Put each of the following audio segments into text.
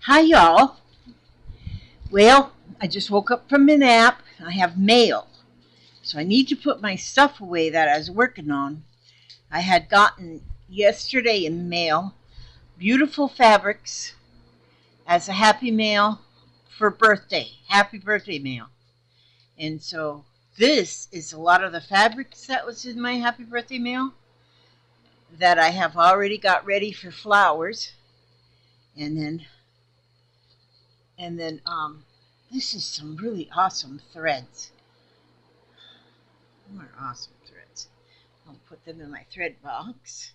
Hi, y'all. Well, I just woke up from a nap. I have mail. So I need to put my stuff away that I was working on. I had gotten yesterday in the mail beautiful fabrics as a happy mail for birthday. Happy birthday mail. And so this is a lot of the fabrics that was in my happy birthday mail that I have already got ready for flowers. And then this is some really awesome threads. More awesome threads. I'll put them in my thread box.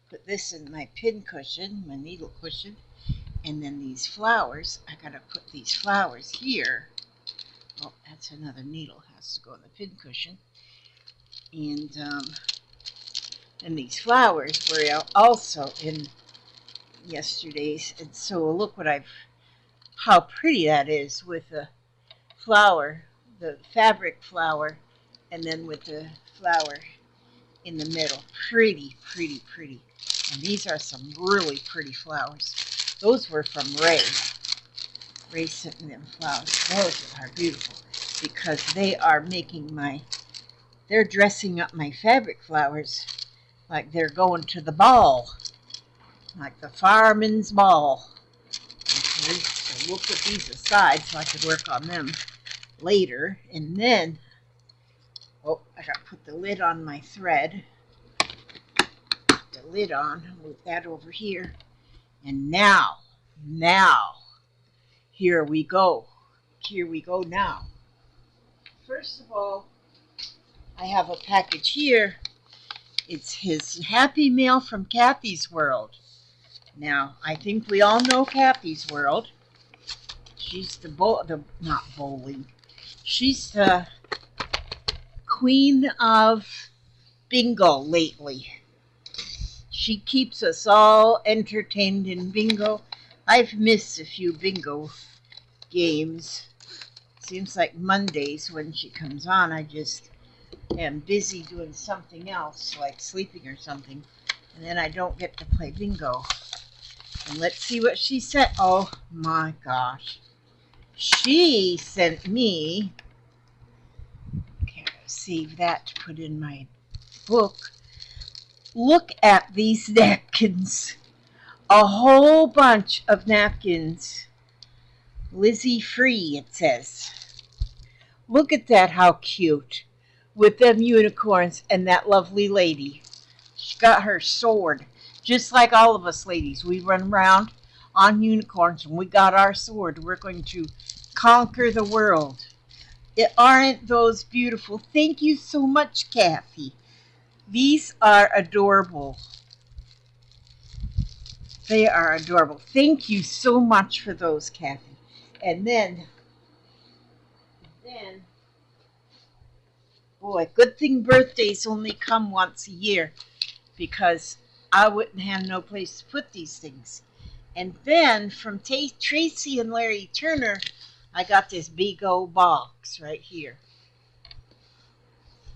Put this in my pin cushion, my needle cushion. And then these flowers, I gotta put these flowers here. Oh, that's another needle, has to go in the pin cushion. And these flowers were also in yesterday's. And so look how pretty that is with the flower, the fabric flower, and then with the flower in the middle. Pretty, pretty, pretty. And these are some really pretty flowers. Those were from Ray. Ray sent me them flowers. Those are beautiful because they are they're dressing up my fabric flowers like they're going to the ball, like the fireman's ball. Okay, so we'll put these aside so I can work on them later. And then, oh, I got to put the lid on my thread. The lid on, move that over here. And now, here we go. Here we go now. First of all, I have a package here. It's his Happy Mail from Kathy's World. Now, I think we all know Kathy's World. She's not bowling. She's the queen of bingo lately. She keeps us all entertained in bingo. I've missed a few bingo games. Seems like Mondays when she comes on, I just am busy doing something else, like sleeping or something, and then I don't get to play bingo. And let's see what she said. Oh my gosh. She sent me, okay, I'll save that to put in my book. Look at these napkins. A whole bunch of napkins. Lizzie Free, it says. Look at that, how cute. With them unicorns and that lovely lady. She got her sword. Just like all of us ladies. We run around on unicorns and we got our sword. We're going to conquer the world. Aren't those beautiful? Thank you so much, Kathy. These are adorable. They are adorable. Thank you so much for those, Kathy. And then, boy, good thing birthdays only come once a year because I wouldn't have no place to put these things. And then from Tracy and Larry Turner, I got this big old box right here.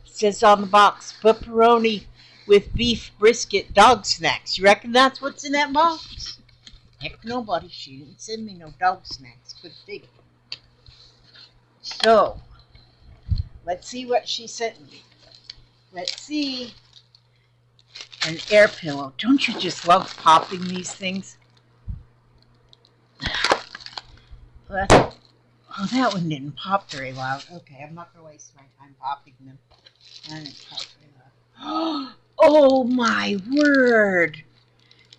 It says on the box, pepperoni with beef brisket dog snacks. You reckon that's what's in that box? Heck, nobody. She didn't send me no dog snacks. Good thing. So, let's see what she sent me. Let's see. An air pillow. Don't you just love popping these things? Oh, that one didn't pop very loud. Okay, I'm not going to waste my time popping them. I didn't pop very loud. Oh, my word.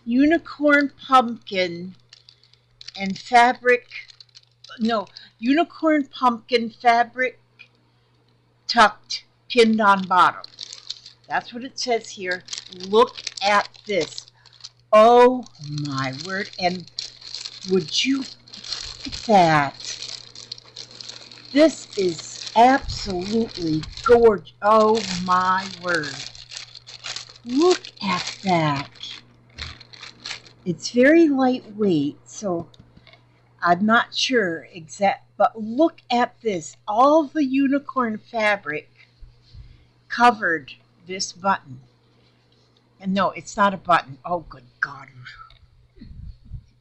Unicorn pumpkin and fabric. No, unicorn pumpkin fabric tucked, pinned on bottom. That's what it says here. Look at this. Oh my word. And would you look at that? This is absolutely gorgeous. Oh my word. Look at that. It's very lightweight, so I'm not sure exact, but look at this. All the unicorn fabric covered this button. And no, it's not a button. Oh, good God.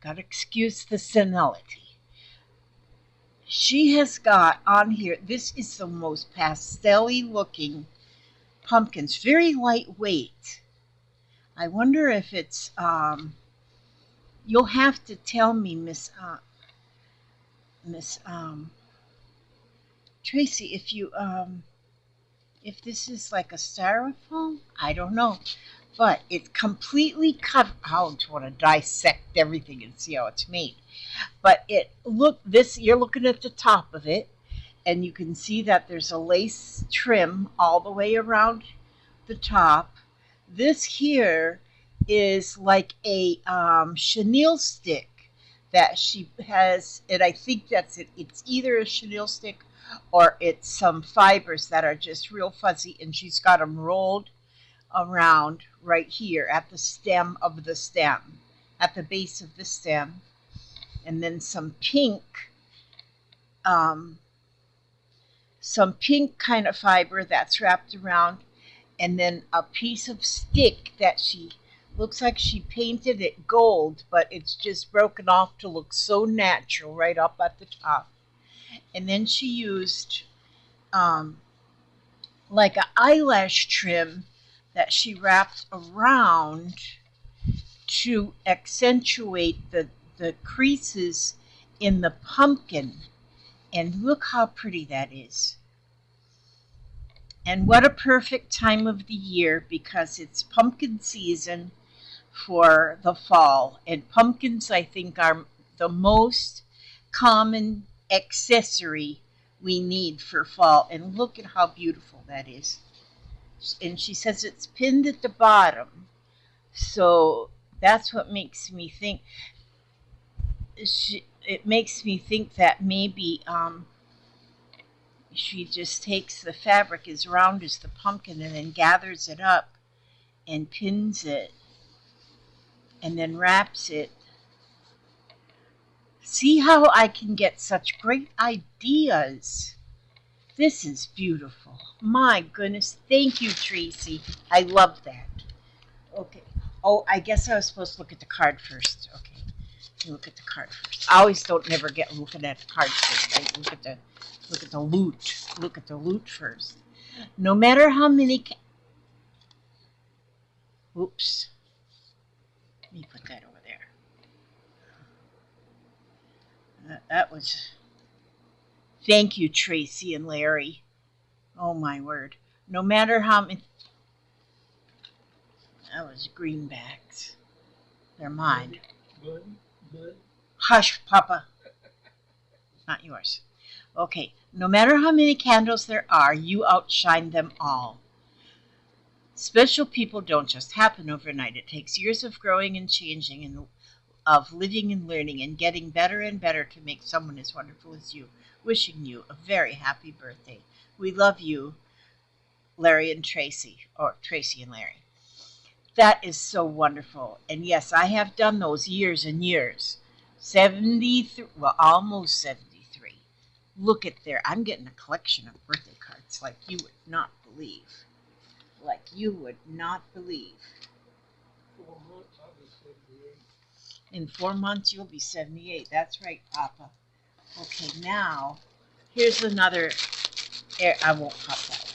Gotta excuse the senility. She has got on here, this is the most pastel-y looking pumpkins, very lightweight. I wonder if it's, you'll have to tell me, Miss Tracy, if this is like a styrofoam. I don't know, but it's completely covered. I want to dissect everything and see how it's made. But you're looking at the top of it, and you can see that there's a lace trim all the way around the top. This here is like a chenille stick that she has, and I think that's it. It's either a chenille stick or it's some fibers that are just real fuzzy, and she's got them rolled around right here at the stem of the stem, at the base of the stem, and then some pink kind of fiber that's wrapped around, and then a piece of stick that she looks like she painted it gold, but it's just broken off to look so natural right up at the top. And then she used like an eyelash trim that she wrapped around to accentuate the creases in the pumpkin. And look how pretty that is. And what a perfect time of the year, because it's pumpkin season for the fall. And pumpkins, I think, are the most common accessory we need for fall. And look at how beautiful that is. And she says it's pinned at the bottom. So that's what makes me think. It makes me think that maybe she just takes the fabric as round as the pumpkin and then gathers it up and pins it and then wraps it. See how I can get such great ideas. This is beautiful. My goodness. Thank you, Tracy. I love that. Okay. Oh, I guess I was supposed to look at the card first. Okay. Look at the card first. I always never get looking at the card first. I look at the loot. Look at the loot first. No matter how many. Oops. Let me put that over there. That was. Thank you, Tracy and Larry. Oh my word. No matter how many. That was greenbacks. They're mine. Good. Hush, Papa. Not yours. Okay. No matter how many candles there are, you outshine them all. Special people don't just happen overnight. It takes years of growing and changing and of living and learning and getting better and better to make someone as wonderful as you. Wishing you a very happy birthday. We love you, Larry and Tracy, or Tracy and Larry. That is so wonderful. And yes, I have done those years and years. 73, well, almost 73. Look at there. I'm getting a collection of birthday cards like you would not believe. Like you would not believe. 4 months, I'll be 78. In 4 months, you'll be 78. That's right, Papa. Okay, now, here's another. I won't pop that.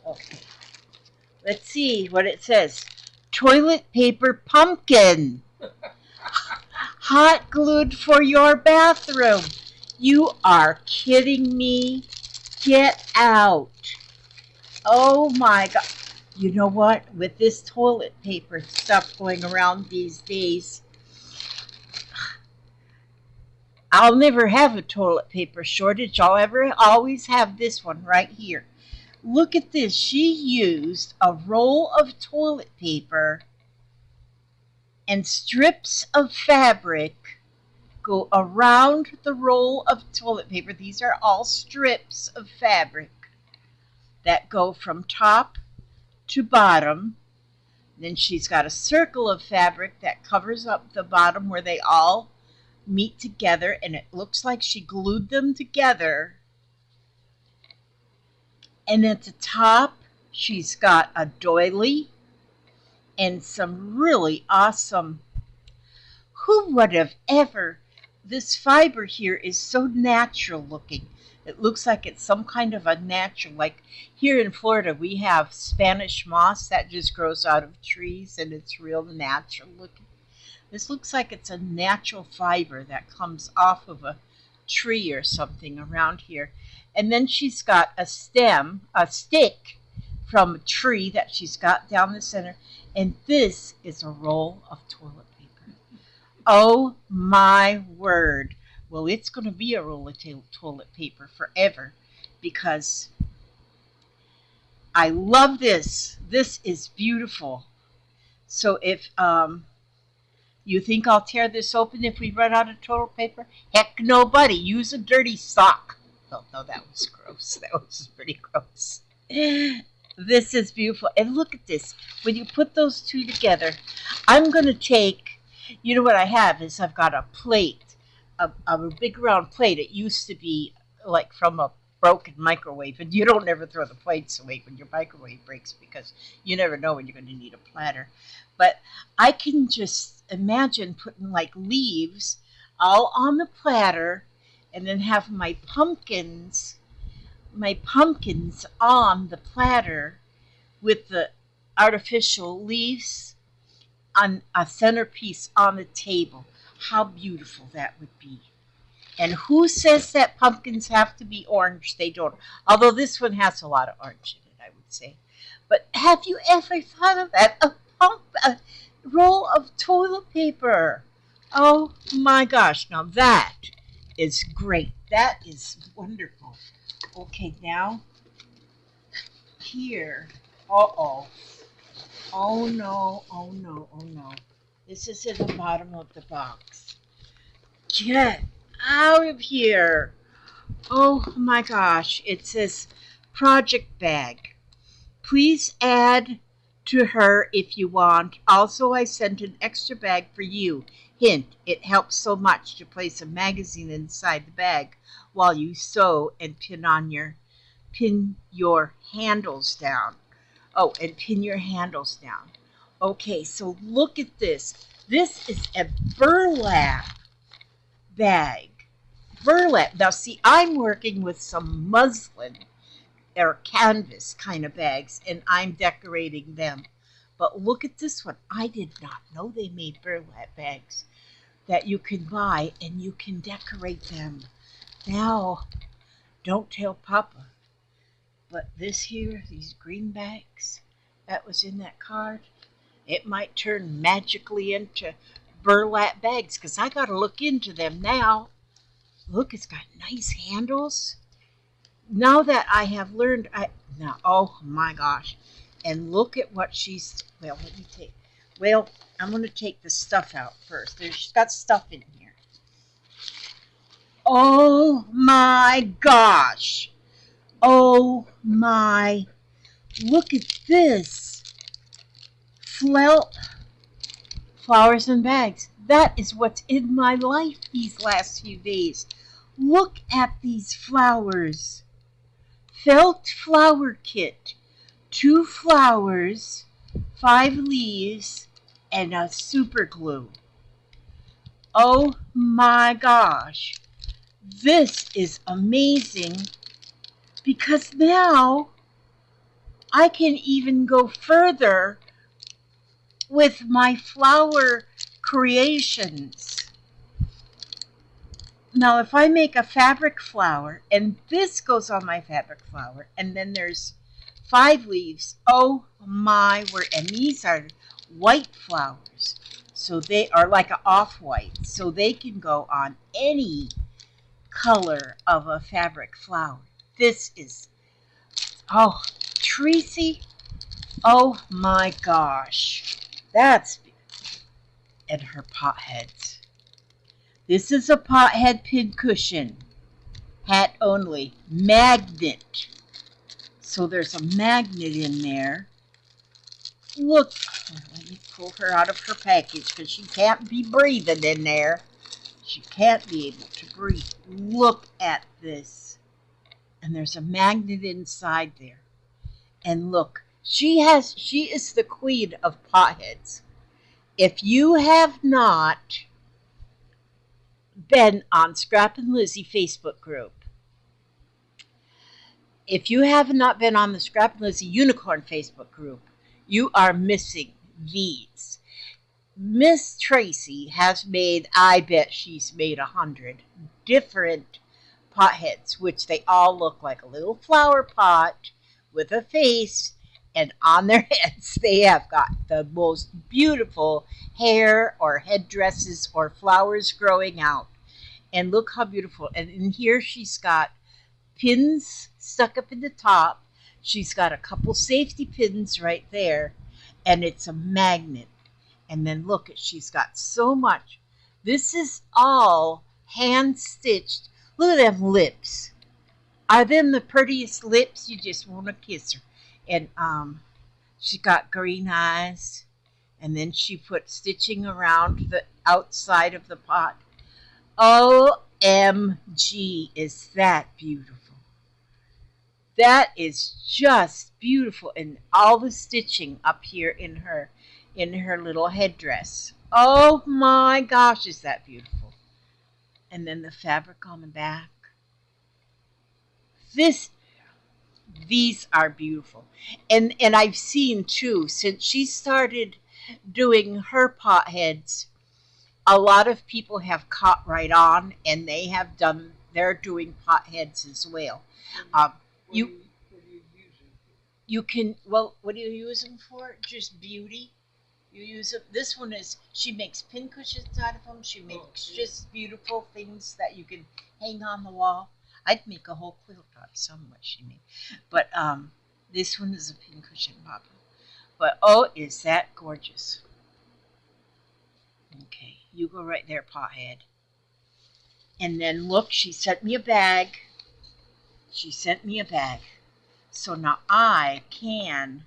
Okay. Let's see what it says. Toilet paper pumpkin. Hot glued for your bathroom. You are kidding me. Get out. Oh my God. You know what? With this toilet paper stuff going around these days, I'll never have a toilet paper shortage. I'll always have this one right here. Look at this. She used a roll of toilet paper and strips of fabric go around the roll of toilet paper. These are all strips of fabric that go from top to bottom. Then she's got a circle of fabric that covers up the bottom where they all meet together, and it looks like she glued them together. And at the top, she's got a doily and some really awesome, Who would have ever? This fiber here is so natural looking. It looks like it's some kind of a natural, like here in Florida we have Spanish moss that just grows out of trees and it's real natural looking. This looks like it's a natural fiber that comes off of a tree or something around here. And then she's got a stem, a stick from a tree that she's got down the center. And this is a roll of toilet paper. Oh my word. Well, it's going to be a roll of toilet paper forever because I love this. This is beautiful. So if you think I'll tear this open if we run out of toilet paper? Heck no, buddy. Use a dirty sock. Oh, no, that was gross. That was pretty gross. This is beautiful. And look at this. When you put those two together, I'm going to take, you know what I have is I've got a plate, a big round plate. It used to be like from a broken microwave. And you don't ever throw the plates away when your microwave breaks because you never know when you're going to need a platter. But I can just imagine putting like leaves all on the platter and then have my pumpkins on the platter with the artificial leaves on a centerpiece on the table. How beautiful that would be. And who says that pumpkins have to be orange? They don't. Although this one has a lot of orange in it, I would say. But have you ever thought of that? A roll of toilet paper. Oh my gosh. Now that is great. That is wonderful. Okay, now here. Uh-oh. Oh no, oh no, oh no. This is at the bottom of the box. Get out of here. Oh my gosh. It says project bag. Please add to her if you want. Also, I sent an extra bag for you. Hint, it helps so much to place a magazine inside the bag while you sew and pin your handles down. Oh, and pin your handles down. Okay, so look at this. This is a burlap bag. Burlap. Now, see, I'm working with some muslin or canvas kind of bags, and I'm decorating them. But look at this one. I did not know they made burlap bags that you can buy and you can decorate them. Now, don't tell Papa, but this here, these green bags that was in that card, it might turn magically into burlap bags because I got to look into them now. Look, it's got nice handles. Now that I have learned, now, oh my gosh. And look at what she's, well, let me take, well, I'm going to take the stuff out first. She's got stuff in here. Oh my gosh. Oh my, look at this. Flowers and bags. That is what's in my life these last few days. Look at these flowers. Felt flower kit. 2 flowers, 5 leaves, and a super glue. Oh my gosh. This is amazing because now I can even go further with my flower creations. Now, if I make a fabric flower, and this goes on my fabric flower, and then there's 5 leaves. Oh my word. And these are white flowers. So they are like an off-white. So they can go on any color of a fabric flower. This is, oh, Tracy. Oh my gosh. That's, and her potheads. This is a pothead pin cushion. Hat only. Magnet. So there's a magnet in there. Look, let me pull her out of her package because she can't be breathing in there. She can't be able to breathe. Look at this. And there's a magnet inside there. And look, she is the queen of potheads. If you have not been on Scrap and Lizzie Facebook group. If you have not been on the Scrap and Lizzie Unicorn Facebook group, you are missing these. Miss Tracy has made, I bet she's made 100 different potheads, which they all look like a little flower pot with a face, and on their heads they have got the most beautiful hair or headdresses or flowers growing out. And look how beautiful. And in here she's got pins stuck up in the top. She's got a couple safety pins right there, and it's a magnet. And then look, she's got so much. This is all hand stitched. Look at them lips. Are them the prettiest lips? You just want to kiss her. And she got green eyes. And then she put stitching around the outside of the pot. OMG, is that beautiful. That is just beautiful. And all the stitching up here in her little headdress. Oh my gosh, is that beautiful. And then the fabric on the back. These are beautiful. And I've seen too, since she started doing her potheads, a lot of people have caught right on, and they're doing potheads as well. What do you use it You can, well, what do you use them for? Just beauty. You use it. This one is, she makes pin cushions out of them. She makes just beautiful things that you can hang on the wall. I'd make a whole quilt out of some what she made. But this one is a pin cushion, Papa. But oh, is that gorgeous. Okay, you go right there, pothead. And then look, she sent me a bag. She sent me a bag. So now I can.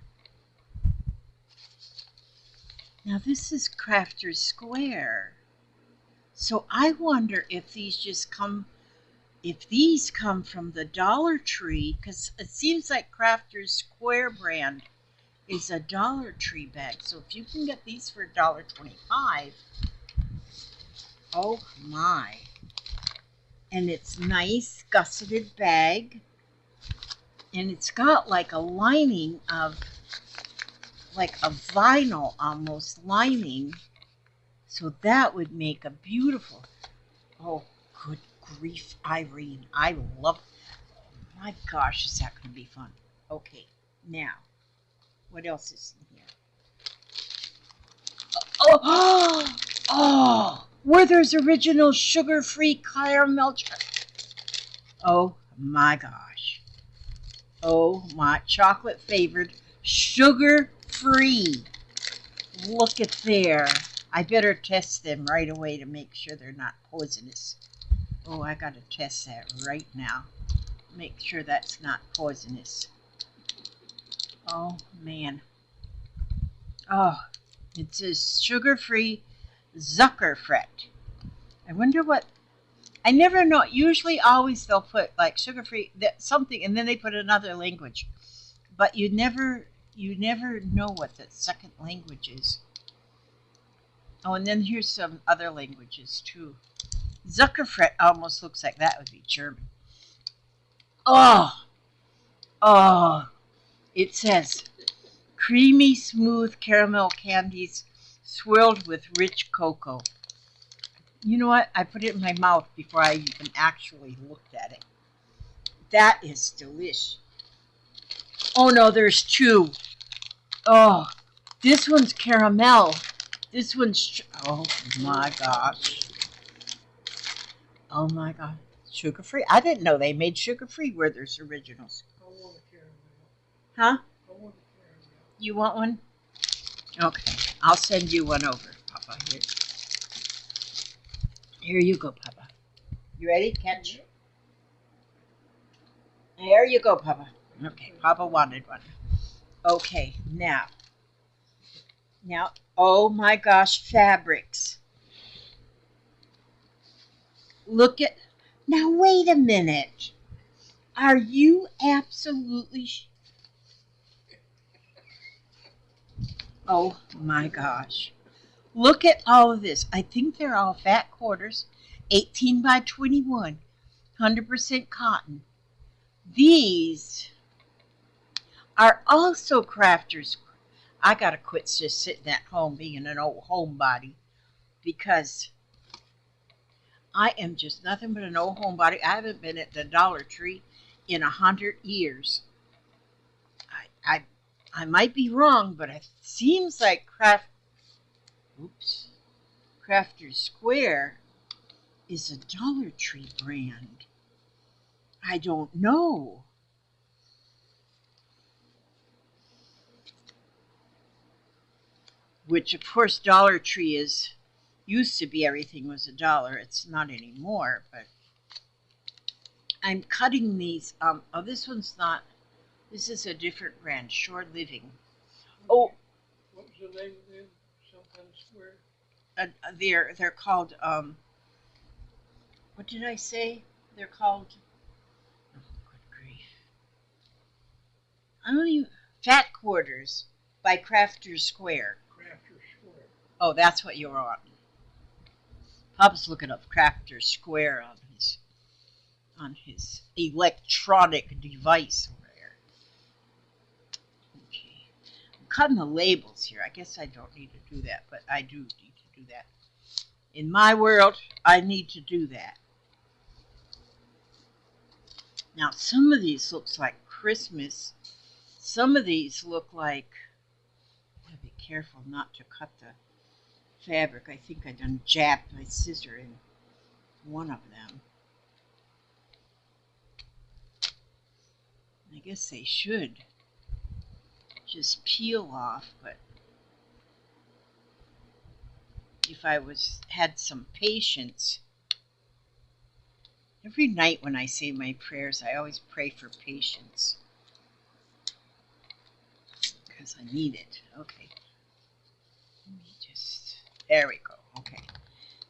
Now this is Crafter's Square. So I wonder if these come from the Dollar Tree, because it seems like Crafter's Square brand is a Dollar Tree bag. So if you can get these for $1.25, oh my. And it's nice gusseted bag. And it's got like a lining of, like a vinyl almost lining. So that would make a beautiful, oh, good grief, Irene. I love, my gosh, is that going to be fun. Okay, now, what else is in here? Oh, Werther's Original Sugar-Free Caramel. Oh my gosh. Oh my, chocolate flavored, sugar-free. Look at there. I better test them right away to make sure they're not poisonous. Oh, I gotta test that right now. Make sure that's not poisonous. Oh man. Oh, it says sugar-free Zuckerfret. I wonder what, I never know. Usually always they'll put like sugar-free something, and then they put another language. But you never know what the second language is. Oh, and then here's some other languages too. Zuckerfret almost looks like that would be German. Oh, it says creamy smooth caramel candies swirled with rich cocoa. You know what? I put it in my mouth before I even actually looked at it. That is delish. Oh no, there's two. Oh, this one's caramel. This one's, oh my gosh. Oh my god. Sugar-free? I didn't know they made sugar-free Werther's Originals. I want a caramel. Huh? I want a caramel. You want one? Okay. I'll send you one over, Papa. Here you go, Papa. You ready? Catch. There you go, Papa. Okay, Papa wanted one. Okay, now, oh my gosh, fabrics. Look at, now wait a minute. Are you absolutely, oh my gosh. Look at all of this. I think they're all fat quarters. 18 by 21, 100% cotton. These are also crafters. I gotta quit just sitting at home being an old homebody because I am just nothing but an old homebody. I haven't been at the Dollar Tree in 100 years. I, I, I might be wrong, but it seems like Crafter's Square is a Dollar Tree brand. I don't know. Which, of course, Dollar Tree is used to be everything was $1. It's not anymore, but I'm cutting these. Oh, this one's not. This is a different brand, Shore Living. Oh, What was the name of them? Some kind of square? they're called. What did I say? They're called. Oh, good grief! I don't even. Fat Quarters by Crafter's Square. Crafter Square. Oh, that's what you're on. Papa's looking up Crafter's Square on his electronic device over there. Okay. I'm cutting the labels here. I guess I don't need to do that, but I do need to do that. In my world, I need to do that. Now, some of these looks like Christmas. Some of these look like. I gotta be careful not to cut the fabric. I think I done jabbed my scissor in one of them. I guess they should just peel off, but if I had some patience. Every night when I say my prayers, I always pray for patience because I need it. Okay. Let me there we go. Okay.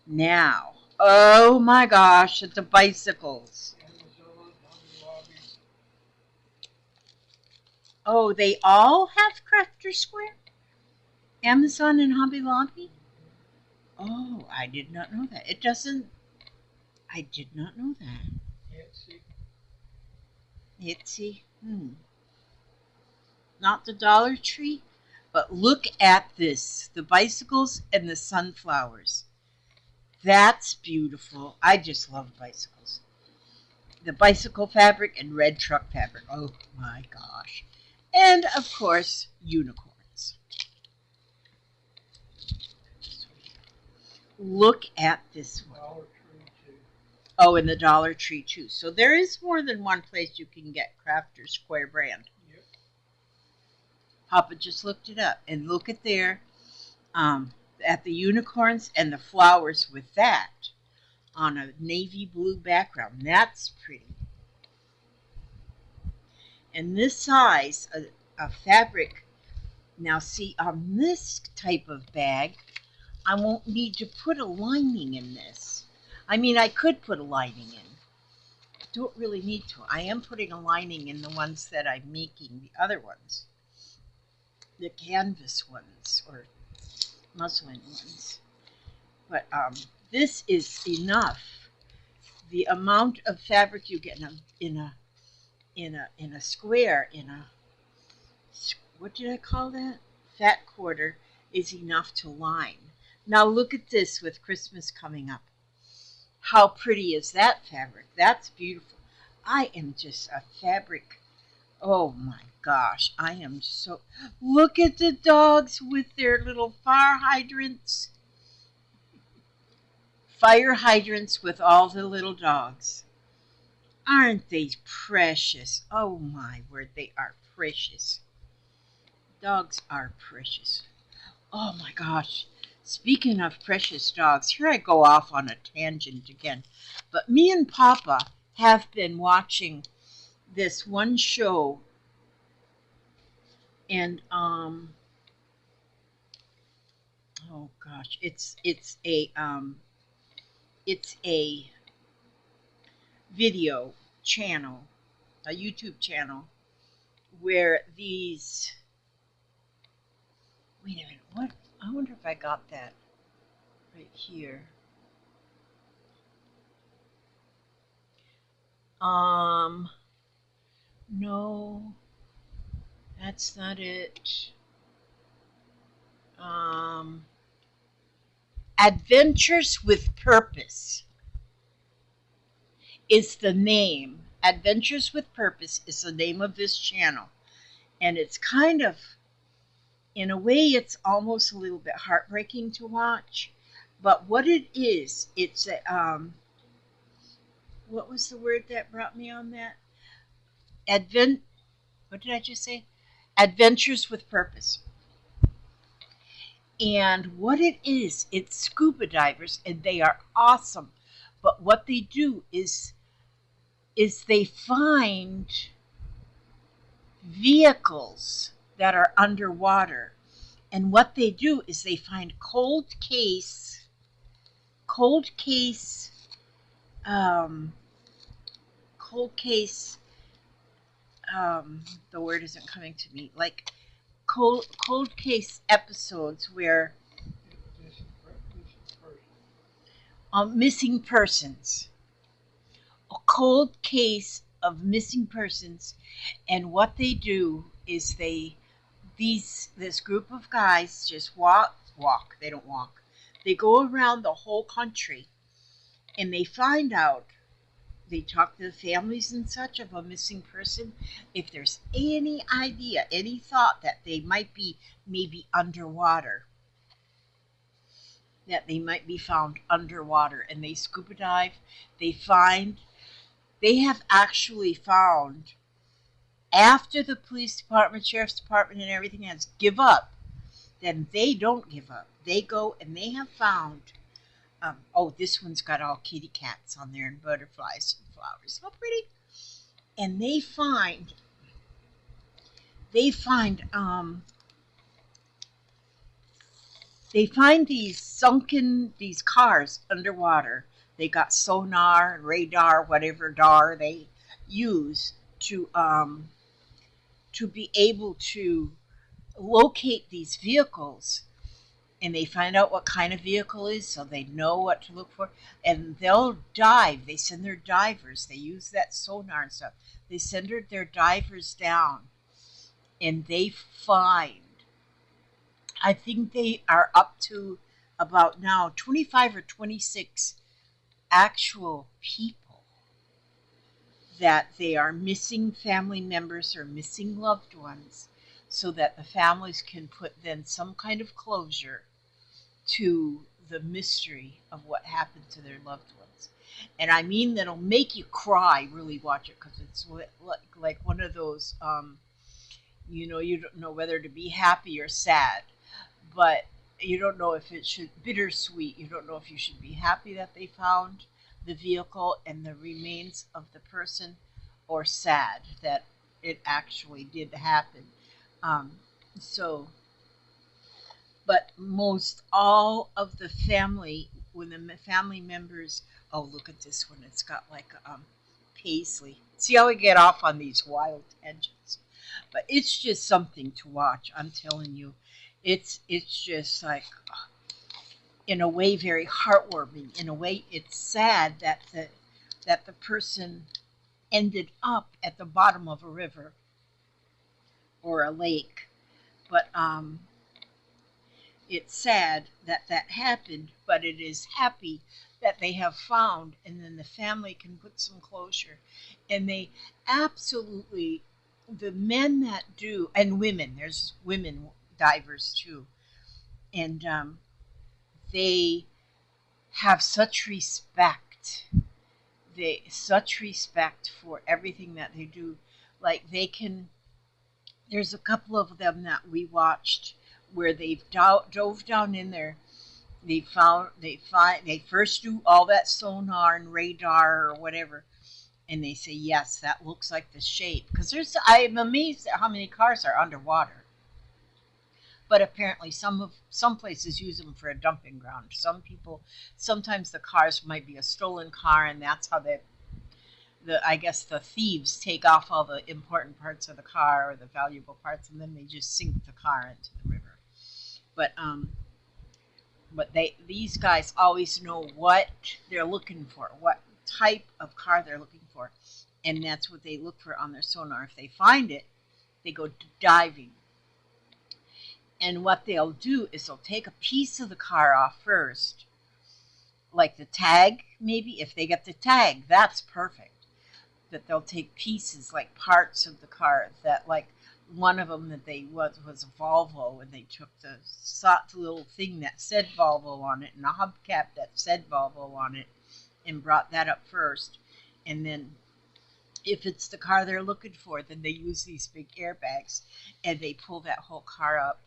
Now, oh my gosh, it's the bicycles. Amazon, Hobby Lobby. Oh, they all have Crafter Square? Amazon and Hobby Lobby? Oh, I did not know that. It doesn't. I did not know that. Etsy. Etsy. Not the Dollar Tree, but look at this. The bicycles and the sunflowers. That's beautiful. I just love bicycles. The bicycle fabric and red truck fabric. Oh my gosh. And of course, unicorns. Look at this one. Dollar Tree too. Oh, and the Dollar Tree too. So there is more than one place you can get Crafter Square brand. Yep. Papa just looked it up. And look at there, at the unicorns and the flowers with that on a navy blue background. That's pretty. And this size, a fabric. Now see, on this type of bag, I won't need to put a lining in this. I mean, I could put a lining in. Don't really need to. I am putting a lining in the ones that I'm making, the other ones. The canvas ones or muslin ones. But this is enough. The amount of fabric you get in a square, what did I call that? Fat quarter is enough to line. Now look at this with Christmas coming up. How pretty is that fabric? That's beautiful. I am just a fabric. Oh my gosh, I am so. Look at the dogs with their little fire hydrants. Fire hydrants with all the little dogs. Aren't they precious? Oh my word, they are precious. Dogs are precious. Oh my gosh. Speaking of precious dogs, here I go off on a tangent again. But me and Papa have been watching this one show, and oh gosh, it's a video channel, a YouTube channel, where these. Wait a minute, what? I wonder if I got that right here. Um, no, that's not it. Um, Adventures with Purpose is the name. Adventures with Purpose is the name of this channel. And it's kind of, in a way, it's almost a little bit heartbreaking to watch. But what it is, it's a, what was the word that brought me on that? Advent, what did I just say? Adventures with Purpose. And what it is, it's scuba divers, and they are awesome. But what they do is they find vehicles that are underwater. And what they do is they find cold case, um, cold case. The word isn't coming to me. Like cold case episodes where missing persons, a cold case of missing persons, and what they do is this group of guys just walk. They don't walk. They go around the whole country, and they find out. They talk to the families and such of a missing person. If there's any idea, any thought that they might be maybe underwater, that they might be found underwater, and they scuba dive, they have actually found, after the police department, sheriff's department, and everything has give up, then they don't give up. They go and they have found, oh, this one's got all kitty cats on there and butterflies and flowers. How pretty. And they find these cars underwater. They got sonar and radar, whatever dar they use to be able to locate these vehicles, and they find out what kind of vehicle is so they know what to look for, and they'll dive. They send their divers. They use that sonar and stuff. They send their divers down, and they find, I think they are up to about now 25 or 26 actual people that they are missing family members or missing loved ones, so that the families can put then some kind of closure to the mystery of what happened to their loved ones. And I mean, that'll make you cry. Really watch it, because it's like one of those, you don't know whether to be happy or sad, but you don't know if it should, bittersweet. You don't know if you should be happy that they found the vehicle and the remains of the person, or sad that it actually did happen. Um, so but most all of the family, when the family members, oh, look at this one, it's got like paisley. See how we get off on these wild tangents, but it's just something to watch. I'm telling you, it's just like, in a way, very heartwarming. In a way, it's sad that the person ended up at the bottom of a river or a lake, but it's sad that that happened, but it is happy that they have found, and then the family can put some closure. And they absolutely, the men that do, and women, there's women divers too, and they have such respect. Such respect for everything that they do. Like they can, there's a couple of them that we watched where they've dove down in there. They first do all that sonar and radar or whatever, and they say, yes, that looks like the shape, because I'm amazed at how many cars are underwater. But apparently some places use them for a dumping ground. Some people, sometimes the cars might be a stolen car, and that's how I guess the thieves take off all the important parts of the car or the valuable parts, and then they just sink the car into the river. But these guys always know what they're looking for, what type of car they're looking for, and that's what they look for on their sonar. If they find it, they go diving. And what they'll do is they'll take a piece of the car off first, like the tag, maybe. If they get the tag, that's perfect. That they'll take pieces, like parts of the car, that like one of them that they was a Volvo, and they took the little thing that said Volvo on it and a hubcap that said Volvo on it and brought that up first. And then if it's the car they're looking for, then they use these big airbags and they pull that whole car up.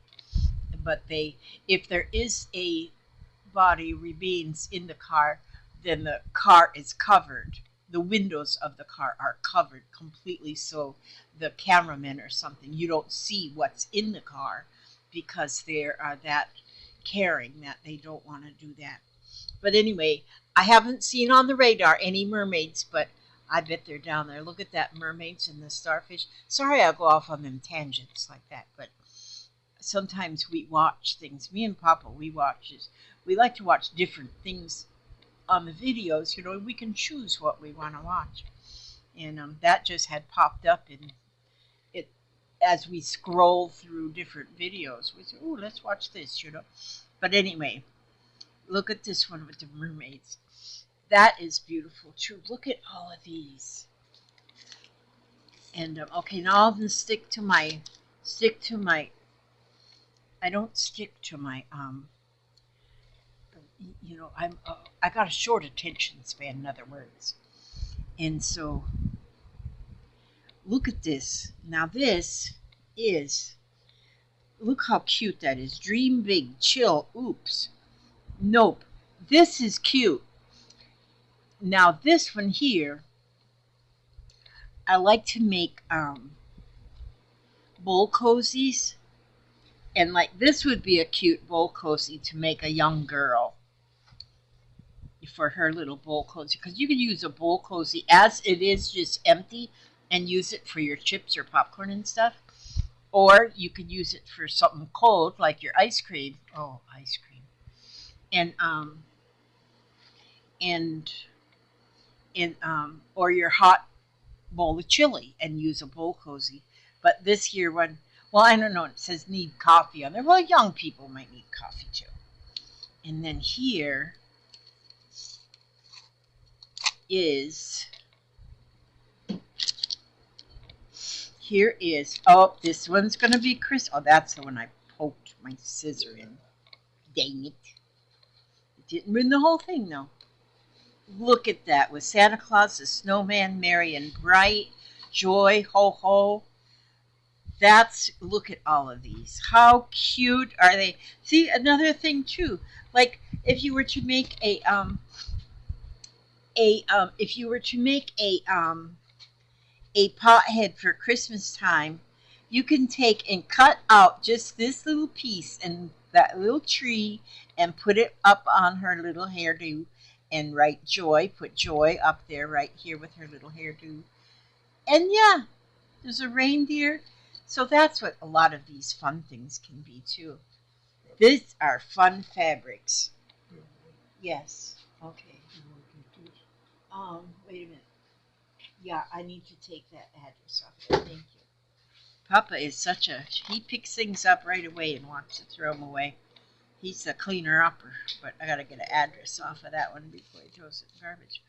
But if there is a body remains in the car, then the car is covered. The windows of the car are covered completely, so the cameraman or something, you don't see what's in the car because they are that caring that they don't want to do that. But anyway, I haven't seen on the radar any mermaids, but I bet they're down there. Look at that, mermaids and the starfish. Sorry I'll go off on them tangents like that, but sometimes we watch things. Me and Papa, we like to watch different things on the videos. We can choose what we want to watch. And that just had popped up in it as we scroll through different videos. We say, oh, let's watch this, But anyway, look at this one with the mermaids. That is beautiful too. Look at all of these. And okay, now I'm gonna stick to my. I don't stick to my I got a short attention span, in other words. And so look at this. Now this is, look how cute that is. Dream big, chill. Oops. Nope. This is cute. Now this one here, I like to make bowl cozies. And like this would be a cute bowl cozy to make a young girl for her little bowl cozy. Because you can use a bowl cozy as it is, just empty, and use it for your chips or popcorn and stuff. Or you could use it for something cold like your ice cream. Oh, ice cream. Or your hot bowl of chili and use a bowl cozy. But this here one, well, I don't know, it says need coffee on there. Well, young people might need coffee too. And then here is, oh, this one's going to be Chris. Oh, that's the one I poked my scissor in. Dang it. It didn't ruin the whole thing, though. Look at that, with Santa Claus, the snowman, merry and bright, joy, ho, ho. Look at all of these. How cute are they? See, another thing too, like if you were to make a pothead for Christmas time, you can take and cut out just this little piece and that little tree and put it up on her little hairdo and write joy, put joy up there right here with her little hairdo. And yeah, there's a reindeer. So that's what a lot of these fun things can be too. These are fun fabrics. Yes. Okay. Wait a minute. Yeah, I need to take that address off there. Thank you. Papa is he picks things up right away and wants to throw them away. He's the cleaner upper, but I gotta get an address off of that one before he throws it in garbage.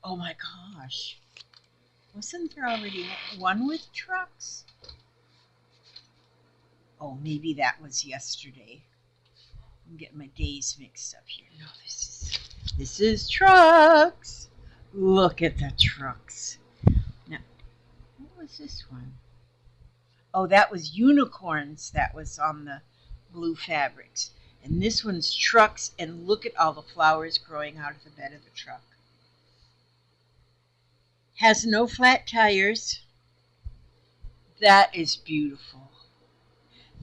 Oh my gosh. Wasn't there already one with trucks? Oh, maybe that was yesterday. I'm getting my days mixed up here. No, this is trucks. Look at the trucks. Now, what was this one? Oh, that was unicorns that was on the blue fabrics. And this one's trucks, and look at all the flowers growing out of the bed of the truck. Has no flat tires. That is beautiful.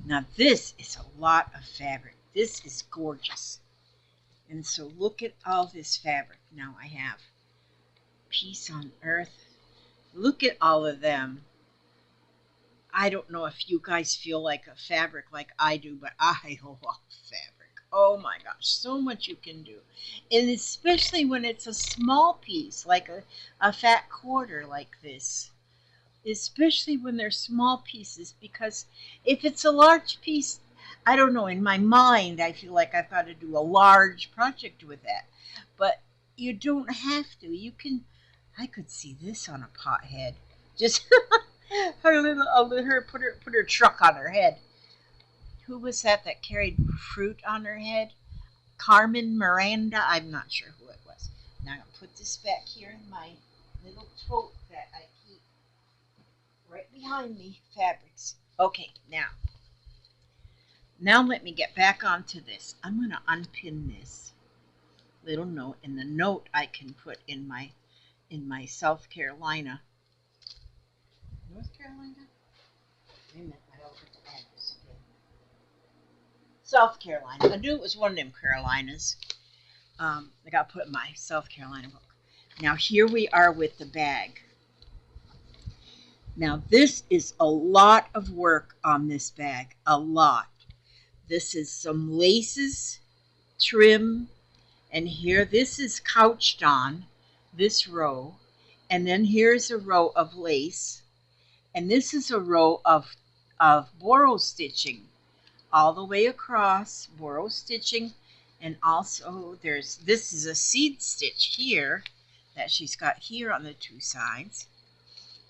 Now this is a lot of fabric. This is gorgeous. And so look at all this fabric. Now I have Peace on Earth. Look at all of them. I don't know if you guys feel like a fabric like I do, but I love fabric. Oh my gosh, so much you can do. And especially when it's a small piece, like a fat quarter like this. Especially when they're small pieces, because if it's a large piece, I don't know, in my mind, I feel like I've got to do a large project with that. But you don't have to. You can, I could see this on a pothead. Just her put her truck on her head. Who was that carried fruit on her head? Carmen Miranda. I'm not sure who it was. Now I'm gonna put this back here in my little tote that I keep right behind me. Fabrics. Okay, now let me get back onto this. I'm gonna unpin this little note, and the note I can put in my South Carolina. North Carolina? Wait a minute, I don't put the address again. South Carolina. I knew it was one of them Carolinas. I got to put in my South Carolina book. Now here we are with the bag. Now this is a lot of work on this bag. A lot. This is some laces, trim, and here this is couched on, this row. And then here's a row of lace. And this is a row of borrow stitching all the way across, borrow stitching. And also this is a seed stitch here that she's got here on the two sides.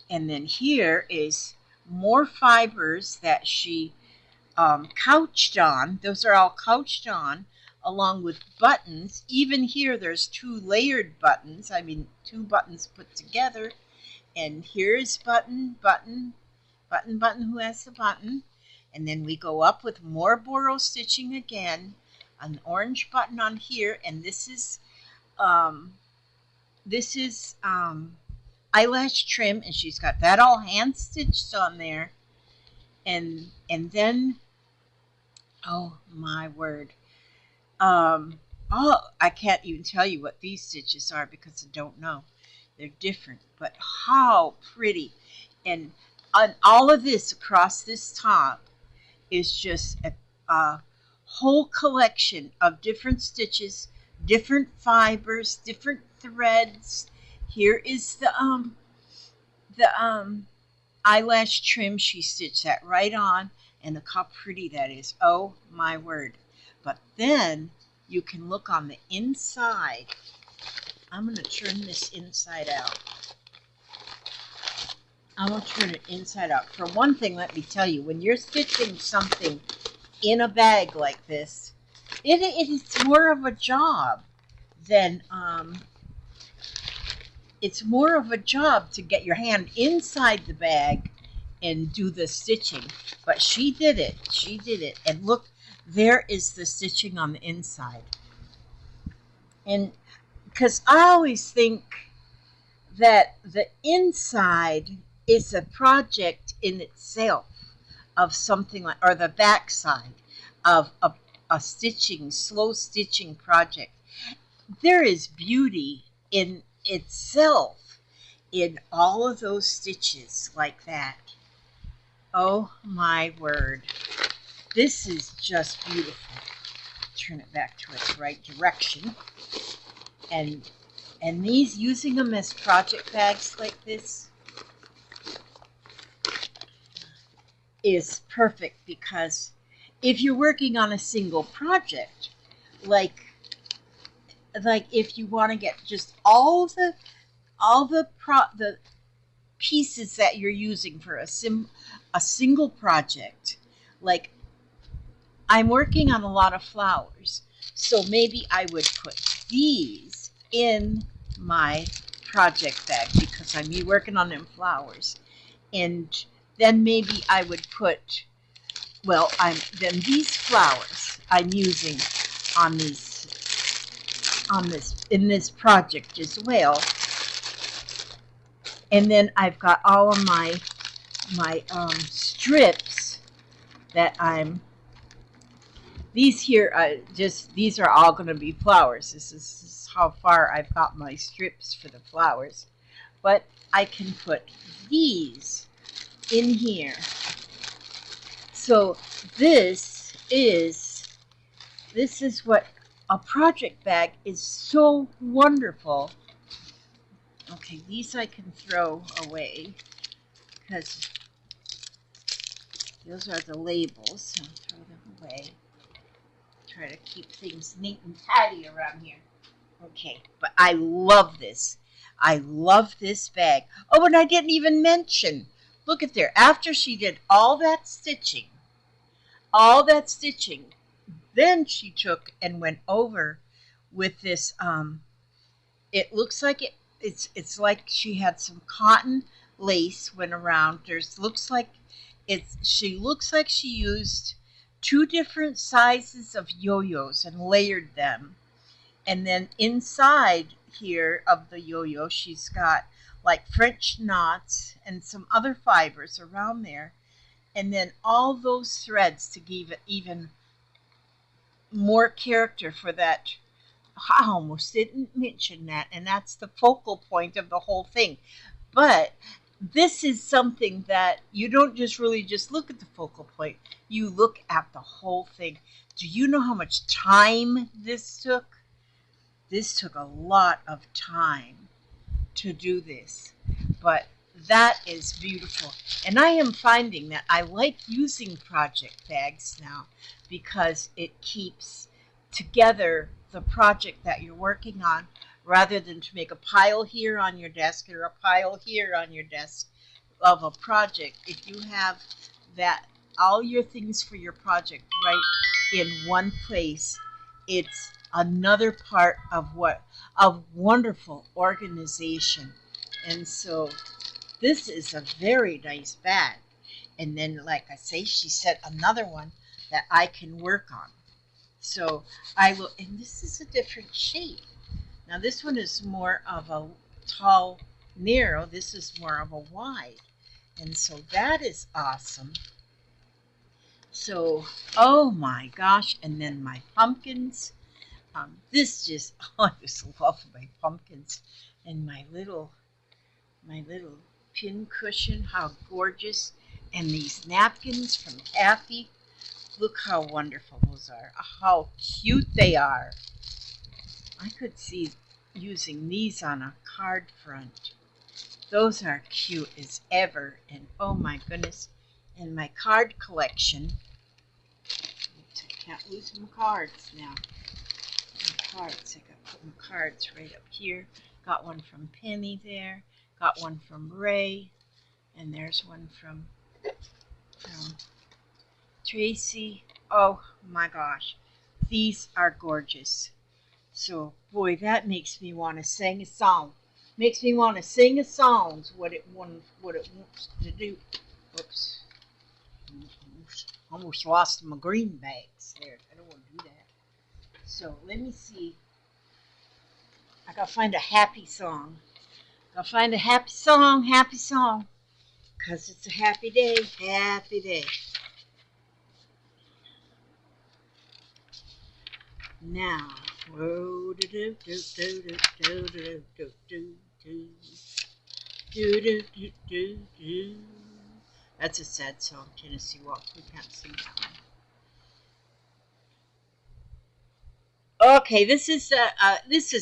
And then here is more fibers that she couched on. Those are all couched on, along with buttons. Even here there's two layered buttons. I mean, two buttons put together. And here's button, button, button, button, who has the button. And then we go up with more borrow stitching again, an orange button on here, and this is eyelash trim, and she's got that all hand stitched on there. And then, oh my word, I can't even tell you what these stitches are because I don't know. They're different, but how pretty. And on all of this across this top is just a whole collection of different stitches, different fibers, different threads. Here is the eyelash trim. She stitched that right on, and look how pretty that is. Oh my word. But then you can look on the inside. I'm going to turn this inside out. I'm going to turn it inside out. For one thing, let me tell you, when you're stitching something in a bag like this, it is more of a job than, it's more of a job to get your hand inside the bag and do the stitching. But she did it. She did it. And look, there is the stitching on the inside. And because I always think that the inside is a project in itself of something like, or the back side of a stitching, slow stitching project. There is beauty in itself in all of those stitches like that. Oh my word. This is just beautiful. Turn it back to its right direction. And these, using them as project bags like this, is perfect, because if you're working on a single project, like if you want to get just all the pieces that you're using for a single project, like I'm working on a lot of flowers, so maybe I would put these in my project bag because I'm working on them flowers. And then maybe I would put, well, then these flowers I'm using on in this project as well. And then I've got all of my strips that these here these are all going to be flowers. This is how far I've got my strips for the flowers. But I can put these in here. So this is This is what a project bag is so wonderful. Okay, these I can throw away because those are the labels. So I'll throw them away. Try to keep things neat and tidy around here. Okay, but I love this. I love this bag. Oh, and I didn't even mention. Look at there. After she did all that stitching, then she took and went over with this. It looks like it's like she had some cotton lace went around. She looks like she used two different sizes of yo-yos and layered them. And then inside here of the yo-yo, she's got like French knots and some other fibers around there. And then all those threads to give it even more character for that. I almost didn't mention that, and that's the focal point of the whole thing. But this is something that you don't just look at the focal point, you look at the whole thing. Do you know how much time this took? This took a lot of time to do this, but that is beautiful. And I am finding that I like using project bags now because it keeps together the project that you're working on rather than to make a pile here on your desk or a pile here on your desk of a project. If you have that all your things for your project right in one place, it's another part of wonderful organization. And so this is a very nice bag. And then, like I say, she set another one that I can work on. So I will, and this is a different shape. Now this one is more of a tall, narrow. This is more of a wide. And so that is awesome. So, oh my gosh, and then my pumpkins. I just love my pumpkins and my little pin cushion. How gorgeous! And these napkins from Kathy. Look how wonderful those are. How cute they are. I could see using these on a card front. Those are cute as ever. And oh my goodness. And my card collection. I can't lose my cards now. Cards. I got to put my cards right up here. Got one from Penny there. Got one from Ray. And there's one from Tracy. Oh my gosh. These are gorgeous. So, boy, that makes me want to sing a song. Makes me want to sing a song, what it wants to do. Oops. Almost lost my green bags there. I don't want to do that. So let me see. I gotta find a happy song. Gotta find a happy song, because it's a happy day, happy day. Now, whoa, do do do do do do do do do do do do do do. That's a sad song, Tennessee Waltz. We can't sing that one. Okay, this is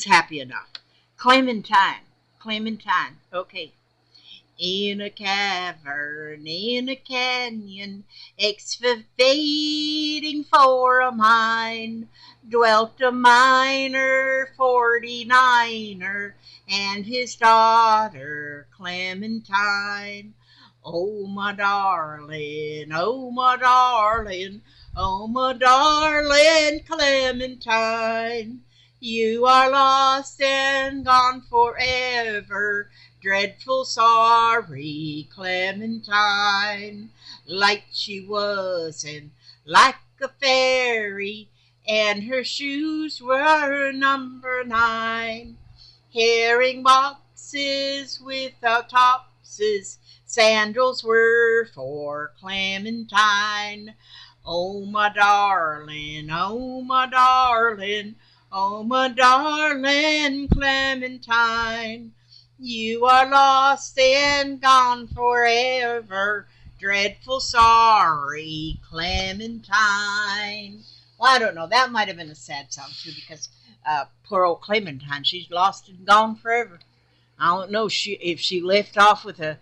happy enough. Clementine. Okay. In a cavern, in a canyon, excavating for a mine, dwelt a miner, 49er, and his daughter Clementine. Oh, my darling, oh, my darling, oh, my darling Clementine, you are lost and gone forever, dreadful sorry Clementine. Light she was and like a fairy, and her shoes were number 9. Herring boxes without topses, sandals were for Clementine. Oh, my darling, oh, my darling, oh, my darling Clementine, you are lost and gone forever, dreadful sorry Clementine. I don't know. That might have been a sad song too, because poor old Clementine, she's lost and gone forever. I don't know if she left off with the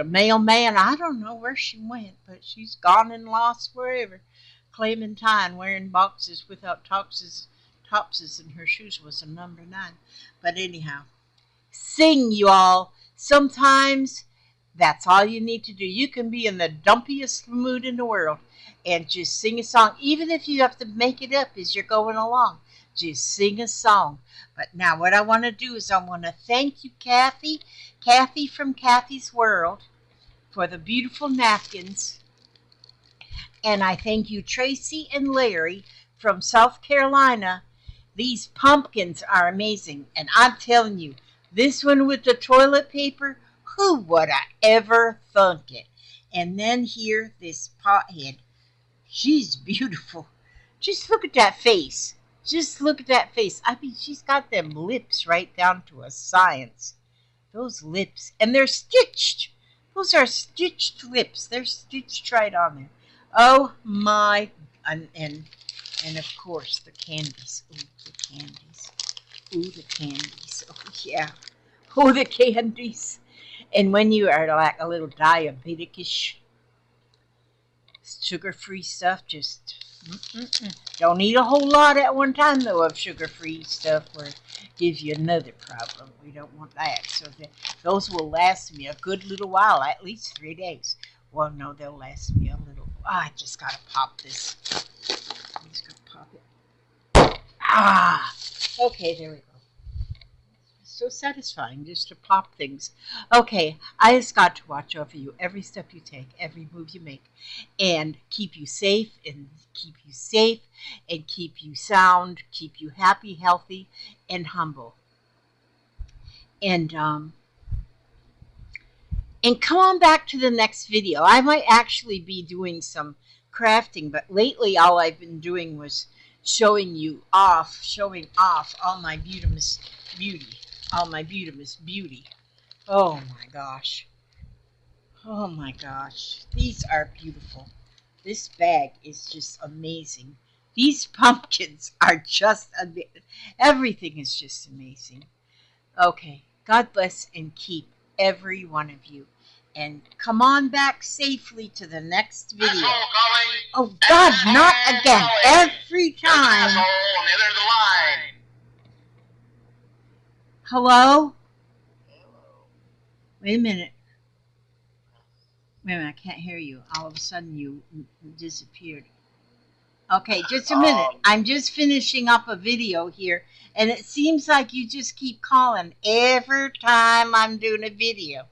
mailman. I don't know where she went, but she's gone and lost forever. Clementine wearing boxes without topses, and her shoes was a number 9. But anyhow, sing, you all. Sometimes that's all you need to do. You can be in the dumpiest mood in the world and just sing a song, even if you have to make it up as you're going along. Just sing a song. But now what I want to do is I want to thank you, Kathy from Kathy's World, for the beautiful napkins. And I thank you, Tracy and Larry from South Carolina. These pumpkins are amazing. And I'm telling you, this one with the toilet paper, who would I ever thunk it? And then here, this pothead. She's beautiful. Just look at that face. Just look at that face. I mean, she's got them lips right down to a science. Those lips. And they're stitched. Those are stitched lips. They're stitched right on there. Oh, my. And of course, the candies. Ooh, the candies. Ooh, the candies. Oh, yeah. Oh, the candies. And when you are like a little diabetic-ish, sugar-free stuff, just don't eat a whole lot at one time, though, of sugar-free stuff, or it gives you another problem. We don't want that. So those will last me a good little while, at least 3 days. Well, no, they'll last me a little. I just got to pop this. I'm just going to pop it. Ah! Okay, there we go. So satisfying just to pop things. Okay, I just got to watch over you every step you take, every move you make, and keep you safe and keep you sound, keep you happy, healthy, and humble. And come on back to the next video. I might actually be doing some crafting, but lately all I've been doing was showing off all my beauty. All my beauty. Oh my gosh. Oh my gosh. These are beautiful. This bag is just amazing. These pumpkins are just everything is just amazing. Okay. God bless and keep every one of you. And come on back safely to the next video. Oh God, not again. Every time. Hello? Wait a minute. Wait a minute, I can't hear you. All of a sudden you disappeared. Okay, just a minute. I'm just finishing up a video here, and it seems like you just keep calling every time I'm doing a video.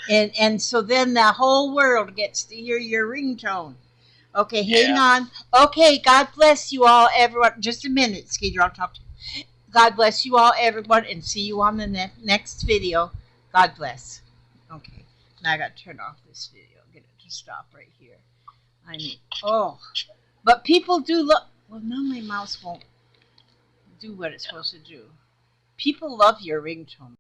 And so then the whole world gets to hear your ringtone. Okay, hang on. Okay, God bless you all, everyone. Just a minute, Skeeter, I'll talk to you. God bless you all, everyone, and see you on the next video. God bless. Okay, now I got to turn off this video. Get it to stop right here. I mean, but people do look. Well, now my mouse won't do what it's supposed to do. People love your ringtone.